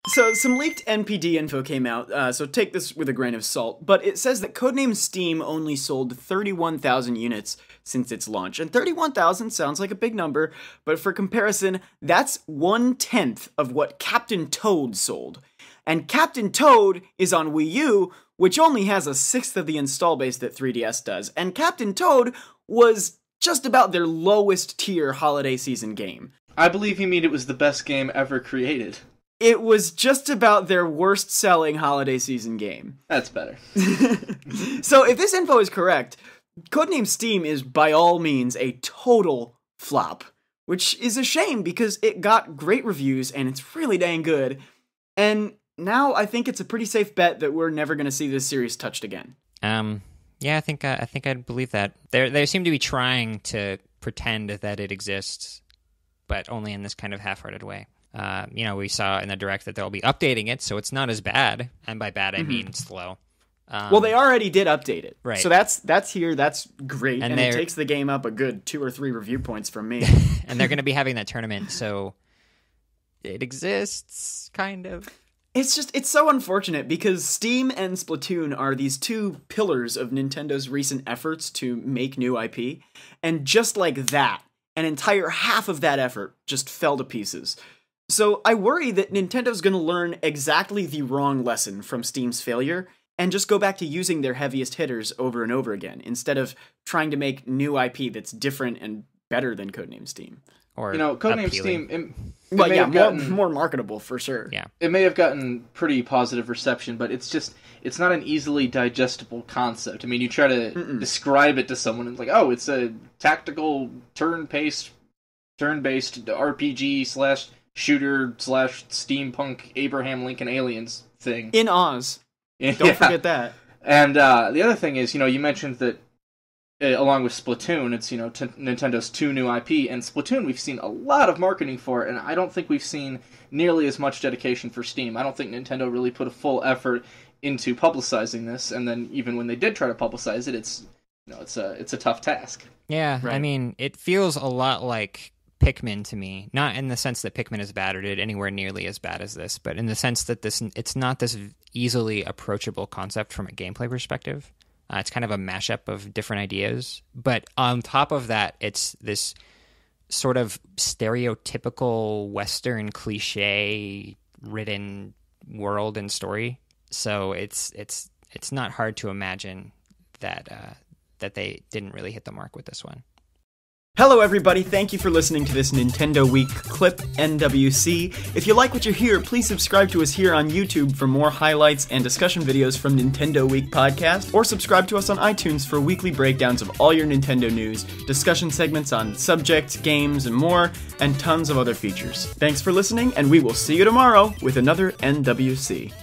So, some leaked NPD info came out, so take this with a grain of salt, but it says that codename S.T.E.A.M only sold 31,000 units since its launch, and 31,000 sounds like a big number, but for comparison, that's 1/10 of what Captain Toad sold. And Captain Toad is on Wii U, which only has 1/6 of the install base that 3DS does, and Captain Toad was just about their lowest tier holiday season game. I believe you mean it was the best game ever created. It was just about their worst-selling holiday season game. That's better. So if this info is correct, codename S.T.E.A.M is by all means a total flop, which is a shame because it got great reviews and it's really dang good. And now I think it's a pretty safe bet that we're never going to see this series touched again. Yeah, I think I'd believe that. They seem to be trying to pretend that it exists, but only in this kind of half-hearted way. We saw in the Direct that they'll be updating it, so it's not as bad. And by bad, I mean slow. Well, they already did update it. Right. So that's here, that's great, and it takes the game up a good 2 or 3 review points from me. And they're going to be having that tournament, so it exists, kind of. It's so unfortunate, because S.T.E.A.M and Splatoon are these 2 pillars of Nintendo's recent efforts to make new IP, and just like that, an entire half of that effort just fell to pieces. So I worry that Nintendo's going to learn exactly the wrong lesson from Steam's failure and just go back to using their heaviest hitters over and over again, instead of trying to make new IP that's different and better than codename S.T.E.A.M. Or codename appealing. S.T.E.A.M. More marketable for sure. Yeah, it may have gotten pretty positive reception, but it's not an easily digestible concept. I mean, you try to describe it to someone, and it's like, oh, it's a tactical turn-based RPG / shooter / steampunk Abraham Lincoln Aliens thing. In Oz. Don't forget that. And the other thing is, you mentioned that along with Splatoon, it's, Nintendo's 2 new IP, and Splatoon we've seen a lot of marketing for, and I don't think we've seen nearly as much dedication for Steam. I don't think Nintendo really put a full effort into publicizing this, and then even when they did try to publicize it, it's a tough task. Yeah, right. I mean, it feels a lot like Pikmin to me, not in the sense that Pikmin is bad or did anywhere nearly as bad as this, but in the sense that it's not this easily approachable concept from a gameplay perspective. It's kind of a mashup of different ideas, but on top of that, it's this sort of stereotypical Western cliche-ridden world and story. So it's not hard to imagine that they didn't really hit the mark with this one. Hello everybody, thank you for listening to this Nintendo Week clip, NWC. If you like what you hear, please subscribe to us here on YouTube for more highlights and discussion videos from Nintendo Week podcast, or subscribe to us on iTunes for weekly breakdowns of all your Nintendo news, discussion segments on subjects, games, and more, and tons of other features. Thanks for listening, and we will see you tomorrow with another NWC.